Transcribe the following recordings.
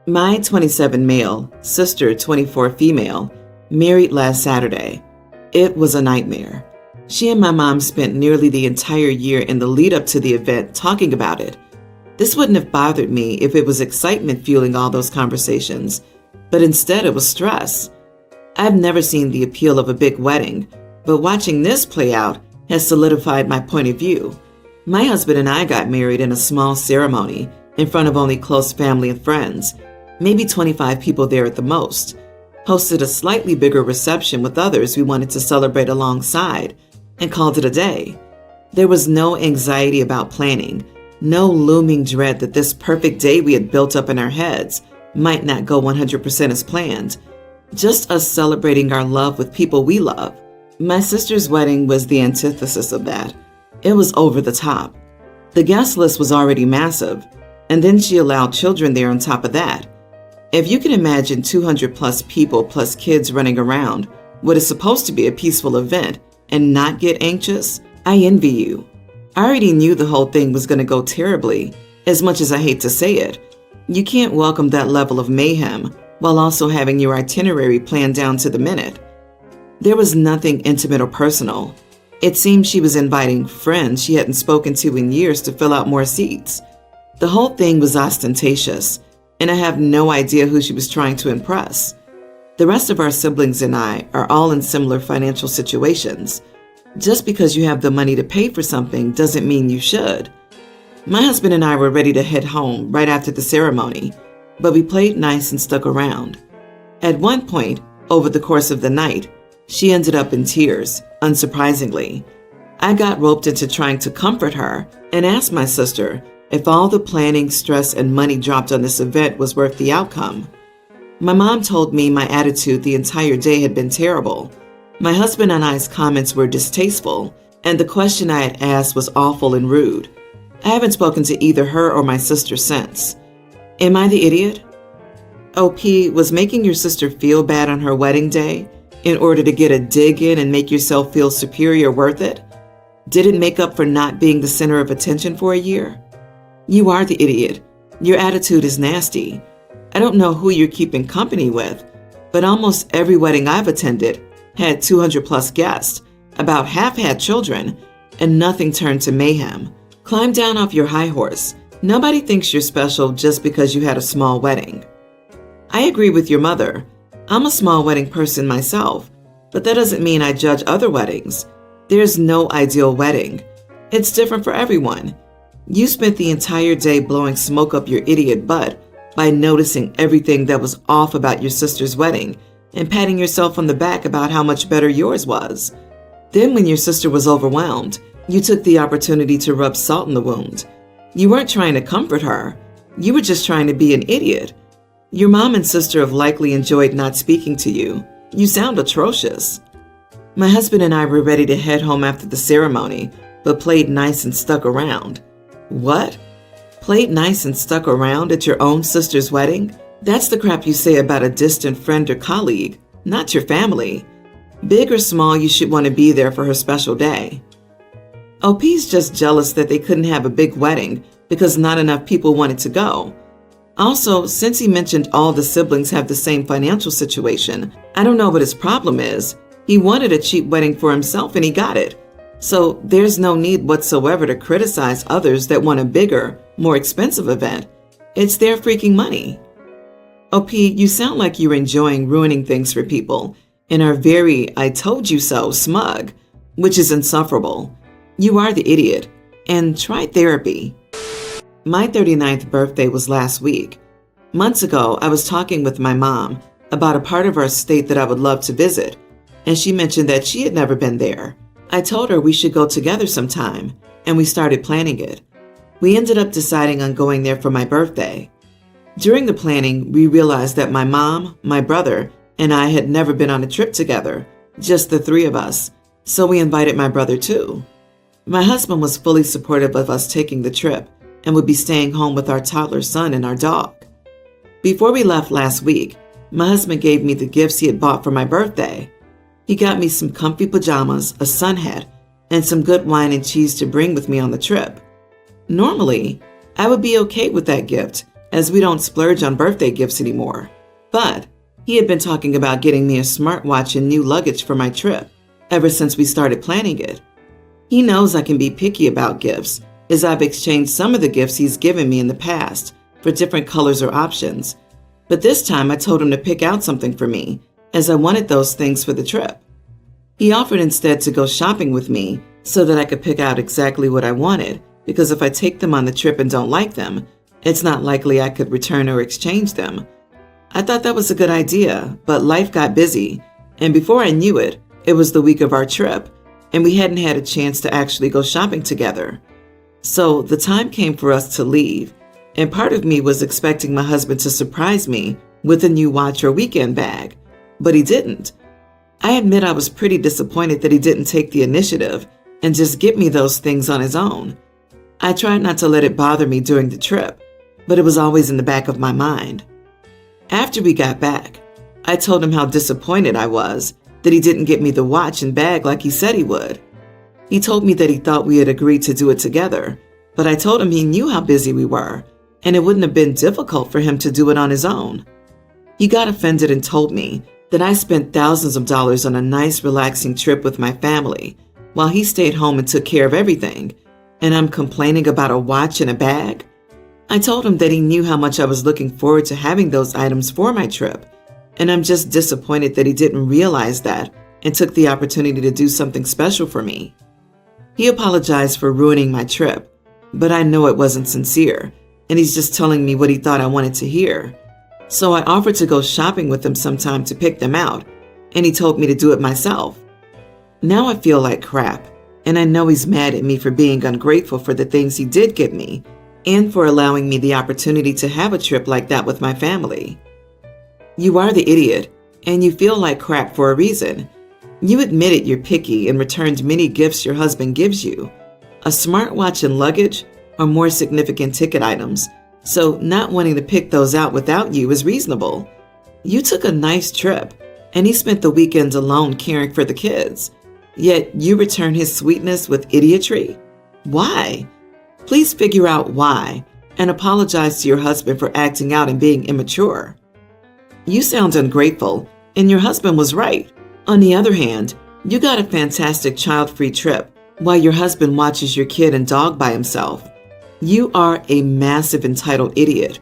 My 27 male, sister 24 female, married last Saturday. It was a nightmare. She and my mom spent nearly the entire year in the lead up to the event talking about it. This wouldn't have bothered me if it was excitement fueling all those conversations, but instead it was stress. I've never seen the appeal of a big wedding, but watching this play out has solidified my point of view. My husband and I got married in a small ceremony in front of only close family and friends, maybe 25 people there at the most. Hosted a slightly bigger reception with others we wanted to celebrate alongside, and called it a day. There was no anxiety about planning, no looming dread that this perfect day we had built up in our heads might not go 100% as planned. Just us celebrating our love with people we love. My sister's wedding was the antithesis of that. It was over the top. The guest list was already massive, and then she allowed children there on top of that. If you can imagine 200 plus people plus kids running around what is supposed to be a peaceful event and not get anxious, I envy you. I already knew the whole thing was going to go terribly, as much as I hate to say it. You can't welcome that level of mayhem while also having your itinerary planned down to the minute. There was nothing intimate or personal. It seemed she was inviting friends she hadn't spoken to in years to fill out more seats. The whole thing was ostentatious, and I have no idea who she was trying to impress. The rest of our siblings and I are all in similar financial situations. Just because you have the money to pay for something doesn't mean you should. My husband and I were ready to head home right after the ceremony, but we played nice and stuck around. At one point, over the course of the night, she ended up in tears, unsurprisingly. I got roped into trying to comfort her and asked my sister if all the planning, stress, and money dropped on this event was worth the outcome. My mom told me my attitude the entire day had been terrible. My husband and I's comments were distasteful, and the question I had asked was awful and rude. I haven't spoken to either her or my sister since. Am I the idiot? OP, was making your sister feel bad on her wedding day in order to get a dig in and make yourself feel superior worth it? Did it make up for not being the center of attention for a year? You are the idiot. Your attitude is nasty. I don't know who you're keeping company with, but almost every wedding I've attended had 200 plus guests, about half had children, and nothing turned to mayhem. Climb down off your high horse. Nobody thinks you're special just because you had a small wedding. I agree with your mother. I'm a small wedding person myself, but that doesn't mean I judge other weddings. There's no ideal wedding. It's different for everyone. You spent the entire day blowing smoke up your idiot butt by noticing everything that was off about your sister's wedding and patting yourself on the back about how much better yours was. Then when your sister was overwhelmed, you took the opportunity to rub salt in the wound. You weren't trying to comfort her. You were just trying to be an idiot. Your mom and sister have likely enjoyed not speaking to you. You sound atrocious. My husband and I were ready to head home after the ceremony, but played nice and stuck around. What? Played nice and stuck around at your own sister's wedding? That's the crap you say about a distant friend or colleague, not your family. Big or small, you should want to be there for her special day. OP's just jealous that they couldn't have a big wedding because not enough people wanted to go. Also, since he mentioned all the siblings have the same financial situation, I don't know what his problem is. He wanted a cheap wedding for himself and he got it. So there's no need whatsoever to criticize others that want a bigger, more expensive event. It's their freaking money. OP, you sound like you're enjoying ruining things for people and are very "I told you so" smug, which is insufferable. You are the idiot, and try therapy. My 39th birthday was last week. Months ago, I was talking with my mom about a part of our state that I would love to visit, and she mentioned that she had never been there. I told her we should go together sometime, and we started planning it. We ended up deciding on going there for my birthday. During the planning, we realized that my mom, my brother, and I had never been on a trip together, just the three of us, so we invited my brother too. My husband was fully supportive of us taking the trip and would be staying home with our toddler son and our dog. Before we left last week, my husband gave me the gifts he had bought for my birthday. He got me some comfy pajamas, a sun hat, and some good wine and cheese to bring with me on the trip. Normally, I would be okay with that gift as we don't splurge on birthday gifts anymore. But he had been talking about getting me a smartwatch and new luggage for my trip ever since we started planning it. He knows I can be picky about gifts, as I've exchanged some of the gifts he's given me in the past for different colors or options. But this time I told him to pick out something for me, as I wanted those things for the trip. He offered instead to go shopping with me so that I could pick out exactly what I wanted, because if I take them on the trip and don't like them, it's not likely I could return or exchange them. I thought that was a good idea, but life got busy, and before I knew it, it was the week of our trip, and we hadn't had a chance to actually go shopping together. So the time came for us to leave, and part of me was expecting my husband to surprise me with a new watch or weekend bag, but he didn't. I admit I was pretty disappointed that he didn't take the initiative and just get me those things on his own. I tried not to let it bother me during the trip, but it was always in the back of my mind. After we got back, I told him how disappointed I was that he didn't get me the watch and bag like he said he would. He told me that he thought we had agreed to do it together, but I told him he knew how busy we were, and it wouldn't have been difficult for him to do it on his own. He got offended and told me that I spent thousands of dollars on a nice, relaxing trip with my family, while he stayed home and took care of everything, and I'm complaining about a watch and a bag? I told him that he knew how much I was looking forward to having those items for my trip, and I'm just disappointed that he didn't realize that and took the opportunity to do something special for me. He apologized for ruining my trip, but I know it wasn't sincere, and he's just telling me what he thought I wanted to hear. So I offered to go shopping with him sometime to pick them out, and he told me to do it myself. Now I feel like crap, and I know he's mad at me for being ungrateful for the things he did get me, and for allowing me the opportunity to have a trip like that with my family. You are the idiot, and you feel like crap for a reason. You admitted you're picky and returned many gifts your husband gives you. A smartwatch and luggage are more significant ticket items, so not wanting to pick those out without you is reasonable. You took a nice trip, and he spent the weekend alone caring for the kids. Yet you return his sweetness with idiotry? Why? Please figure out why, and apologize to your husband for acting out and being immature. You sound ungrateful, and your husband was right. On the other hand, you got a fantastic child-free trip while your husband watches your kid and dog by himself. You are a massive entitled idiot.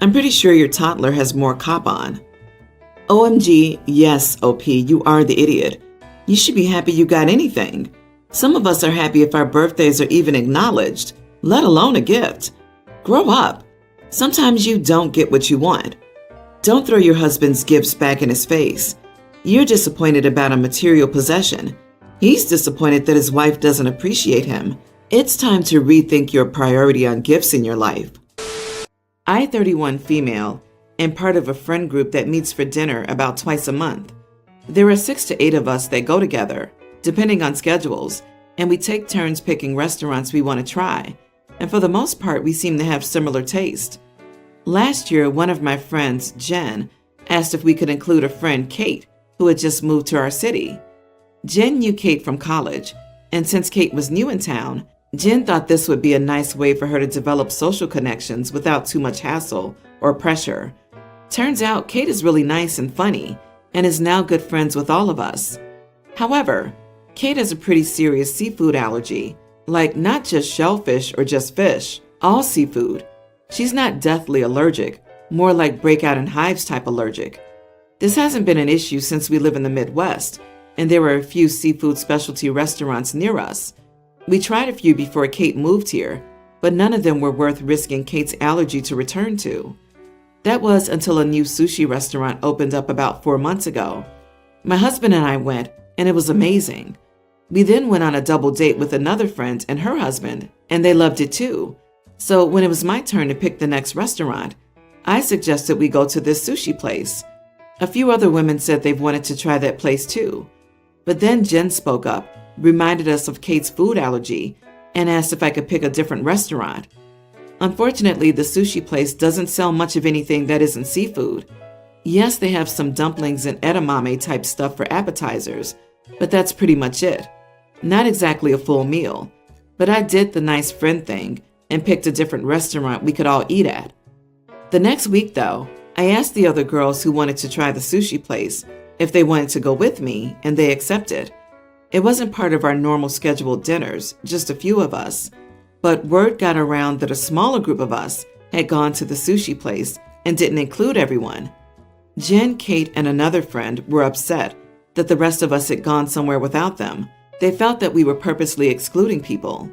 I'm pretty sure your toddler has more cop on. OMG, yes, OP, you are the idiot. You should be happy you got anything. Some of us are happy if our birthdays are even acknowledged, let alone a gift. Grow up. Sometimes you don't get what you want. Don't throw your husband's gifts back in his face. You're disappointed about a material possession. He's disappointed that his wife doesn't appreciate him. It's time to rethink your priority on gifts in your life. I, 31 female, am part of a friend group that meets for dinner about twice a month. There are 6 to 8 of us that go together, depending on schedules, and we take turns picking restaurants we want to try. And for the most part, we seem to have similar taste. Last year, one of my friends, Jen, asked if we could include a friend, Kate, who had just moved to our city. Jen knew Kate from college, and since Kate was new in town, Jen thought this would be a nice way for her to develop social connections without too much hassle or pressure. Turns out Kate is really nice and funny, and is now good friends with all of us. However, Kate has a pretty serious seafood allergy, like not just shellfish or just fish, all seafood. She's not deathly allergic, more like breakout in hives type allergic. This hasn't been an issue since we live in the Midwest, and there are a few seafood specialty restaurants near us. We tried a few before Kate moved here, but none of them were worth risking Kate's allergy to return to. That was until a new sushi restaurant opened up about 4 months ago. My husband and I went, and it was amazing. We then went on a double date with another friend and her husband, and they loved it too. So when it was my turn to pick the next restaurant, I suggested we go to this sushi place. A few other women said they've wanted to try that place too. But then Jen spoke up, reminded us of Kate's food allergy, and asked if I could pick a different restaurant. Unfortunately, the sushi place doesn't sell much of anything that isn't seafood. Yes, they have some dumplings and edamame type stuff for appetizers, but that's pretty much it. Not exactly a full meal, but I did the nice friend thing and picked a different restaurant we could all eat at. The next week, though, I asked the other girls who wanted to try the sushi place if they wanted to go with me, and they accepted. It wasn't part of our normal scheduled dinners, just a few of us, but word got around that a smaller group of us had gone to the sushi place and didn't include everyone. Jen, Kate, and another friend were upset that the rest of us had gone somewhere without them. They felt that we were purposely excluding people.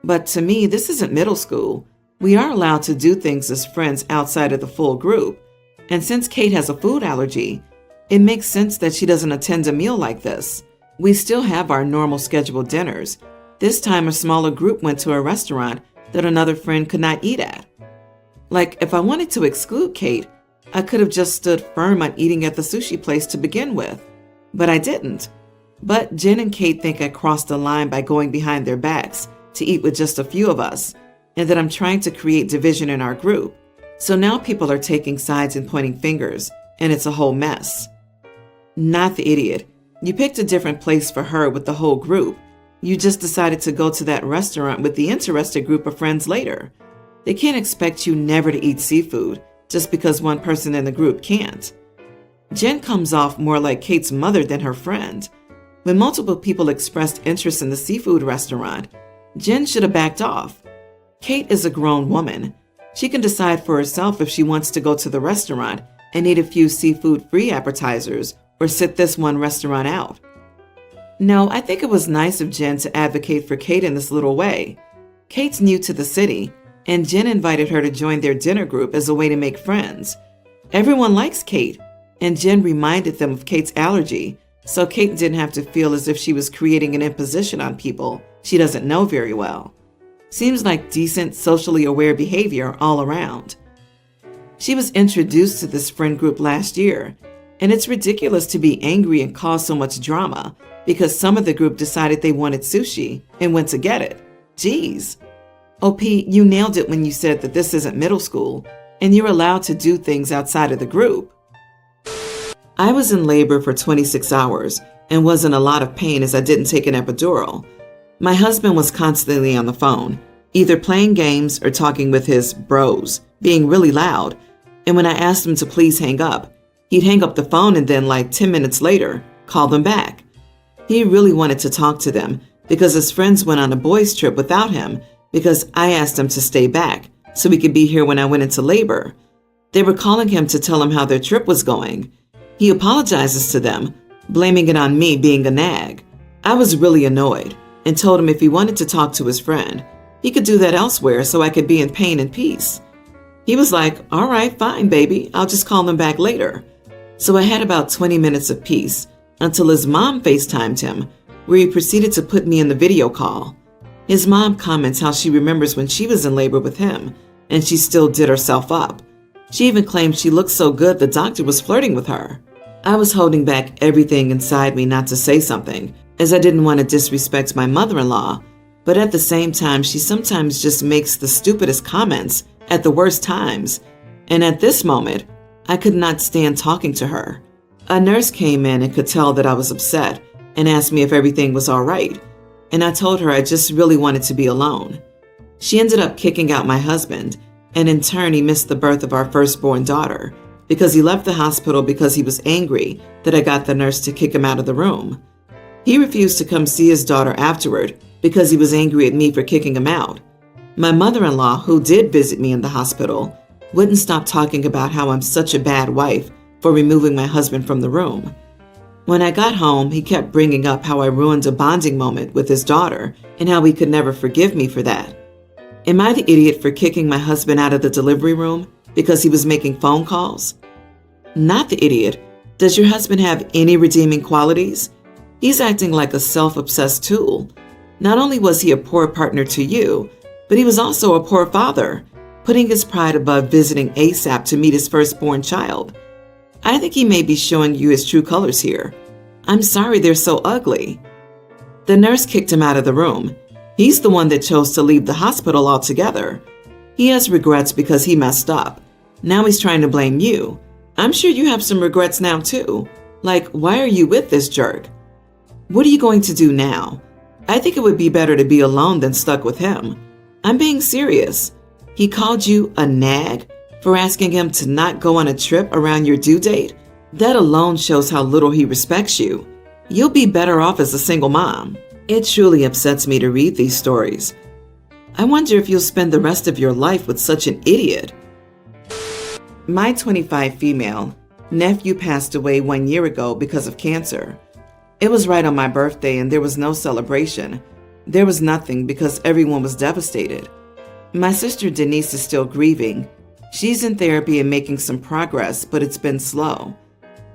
But to me, this isn't middle school. We are allowed to do things as friends outside of the full group. And since Kate has a food allergy, it makes sense that she doesn't attend a meal like this. We still have our normal scheduled dinners. This time a smaller group went to a restaurant that another friend could not eat at. Like, if I wanted to exclude Kate, I could have just stood firm on eating at the sushi place to begin with. But I didn't. But Jen and Kate think I crossed the line by going behind their backs to eat with just a few of us, and that I'm trying to create division in our group. So now people are taking sides and pointing fingers, and it's a whole mess. Not the idiot. You picked a different place for her with the whole group. You just decided to go to that restaurant with the interested group of friends later. They can't expect you never to eat seafood just because one person in the group can't. Jen comes off more like Kate's mother than her friend. When multiple people expressed interest in the seafood restaurant, Jen should have backed off. Kate is a grown woman. She can decide for herself if she wants to go to the restaurant and eat a few seafood-free appetizers or sit this one restaurant out. No, I think it was nice of Jen to advocate for Kate in this little way. Kate's new to the city, and Jen invited her to join their dinner group as a way to make friends. Everyone likes Kate, and Jen reminded them of Kate's allergy, so Kate didn't have to feel as if she was creating an imposition on people she doesn't know very well. Seems like decent, socially aware behavior all around. She was introduced to this friend group last year, and it's ridiculous to be angry and cause so much drama because some of the group decided they wanted sushi and went to get it. Geez. OP, you nailed it when you said that this isn't middle school and you're allowed to do things outside of the group. I was in labor for 26 hours and was in a lot of pain as I didn't take an epidural. My husband was constantly on the phone, either playing games or talking with his bros, being really loud, and when I asked him to please hang up, he'd hang up the phone and then, like 10 minutes later, call them back. He really wanted to talk to them because his friends went on a boys' trip without him because I asked him to stay back so he could be here when I went into labor. They were calling him to tell him how their trip was going. He apologizes to them, blaming it on me being a nag. I was really annoyed and told him if he wanted to talk to his friend, he could do that elsewhere so I could be in pain and peace. He was like, all right, fine, baby, I'll just call them back later. So I had about 20 minutes of peace until his mom FaceTimed him, where he proceeded to put me in the video call. His mom comments how she remembers when she was in labor with him, and she still did herself up. She even claimed she looked so good the doctor was flirting with her. I was holding back everything inside me not to say something, as I didn't want to disrespect my mother-in-law, but at the same time, she sometimes just makes the stupidest comments at the worst times, and at this moment, I could not stand talking to her. A nurse came in and could tell that I was upset and asked me if everything was all right, and I told her I just really wanted to be alone. She ended up kicking out my husband, and in turn, he missed the birth of our firstborn daughter because he left the hospital because he was angry that I got the nurse to kick him out of the room. He refused to come see his daughter afterward because he was angry at me for kicking him out. My mother-in-law, who did visit me in the hospital, wouldn't stop talking about how I'm such a bad wife for removing my husband from the room. When I got home, he kept bringing up how I ruined a bonding moment with his daughter and how he could never forgive me for that. Am I the idiot for kicking my husband out of the delivery room because he was making phone calls? Not the idiot. Does your husband have any redeeming qualities? He's acting like a self-obsessed tool. Not only was he a poor partner to you, but he was also a poor father, putting his pride above visiting ASAP to meet his firstborn child. I think he may be showing you his true colors here. I'm sorry they're so ugly. The nurse kicked him out of the room. He's the one that chose to leave the hospital altogether. He has regrets because he messed up. Now he's trying to blame you. I'm sure you have some regrets now too. Like, why are you with this jerk? What are you going to do now? I think it would be better to be alone than stuck with him. I'm being serious. He called you a nag for asking him to not go on a trip around your due date? That alone shows how little he respects you. You'll be better off as a single mom. It truly upsets me to read these stories. I wonder if you'll spend the rest of your life with such an idiot. My 25 female nephew passed away 1 year ago because of cancer. It was right on my birthday and there was no celebration. There was nothing because everyone was devastated. My sister Denise is still grieving. She's in therapy and making some progress, but it's been slow.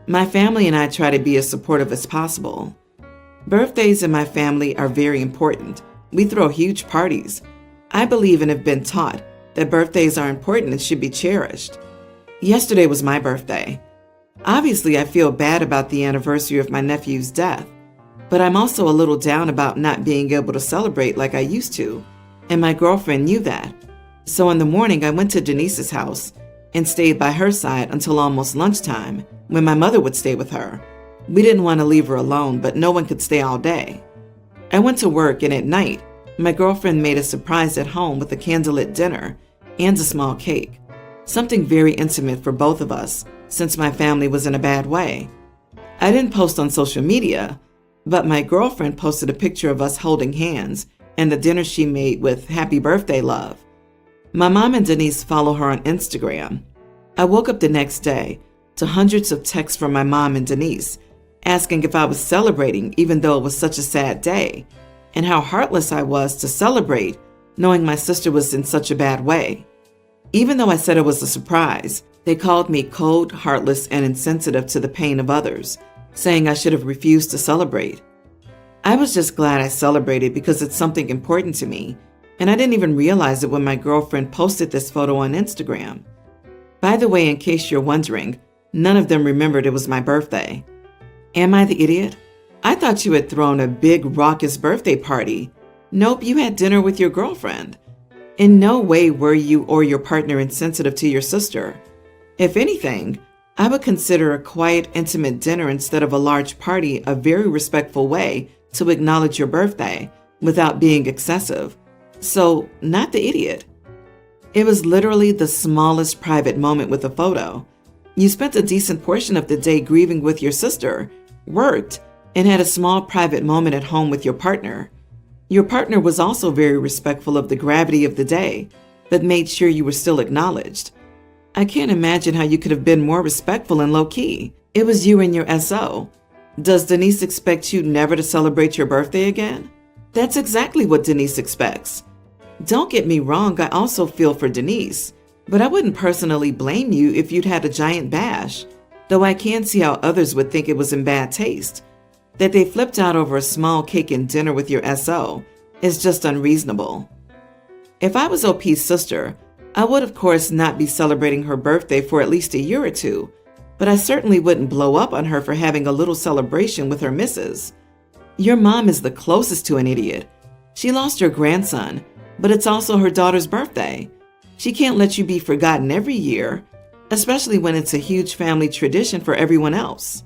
My family and I try to be as supportive as possible. Birthdays in my family are very important. We throw huge parties. I believe and have been taught that birthdays are important and should be cherished. Yesterday was my birthday. Obviously, I feel bad about the anniversary of my nephew's death, but I'm also a little down about not being able to celebrate like I used to, and my girlfriend knew that. So in the morning, I went to Denise's house and stayed by her side until almost lunchtime, when my mother would stay with her. We didn't want to leave her alone, but no one could stay all day. I went to work, and at night, my girlfriend made a surprise at home with a candlelit dinner and a small cake. Something very intimate for both of us, since my family was in a bad way. I didn't post on social media, but my girlfriend posted a picture of us holding hands and the dinner she made with "Happy Birthday, Love." My mom and Denise follow her on Instagram. I woke up the next day to hundreds of texts from my mom and Denise asking if I was celebrating even though it was such a sad day, and how heartless I was to celebrate knowing my sister was in such a bad way. Even though I said it was a surprise, they called me cold, heartless, and insensitive to the pain of others, saying I should have refused to celebrate. I was just glad I celebrated because it's something important to me, and I didn't even realize it when my girlfriend posted this photo on Instagram. By the way, in case you're wondering, none of them remembered it was my birthday. Am I the idiot? I thought you had thrown a big, raucous birthday party. Nope, you had dinner with your girlfriend. In no way were you or your partner insensitive to your sister. If anything, I would consider a quiet, intimate dinner instead of a large party a very respectful way to acknowledge your birthday without being excessive. So, not the idiot. It was literally the smallest private moment with a photo. You spent a decent portion of the day grieving with your sister, worked, and had a small private moment at home with your partner. Your partner was also very respectful of the gravity of the day, but made sure you were still acknowledged. I can't imagine how you could have been more respectful and low-key. It was you and your SO. Does Denise expect you never to celebrate your birthday again? That's exactly what Denise expects. Don't get me wrong, I also feel for Denise, but I wouldn't personally blame you if you'd had a giant bash, though I can see how others would think it was in bad taste. That they flipped out over a small cake and dinner with your SO is just unreasonable. If I was OP's sister, I would of course not be celebrating her birthday for at least a year or two, but I certainly wouldn't blow up on her for having a little celebration with her missus. Your mom is the closest to an idiot. She lost her grandson, but it's also her daughter's birthday. She can't let you be forgotten every year, especially when it's a huge family tradition for everyone else.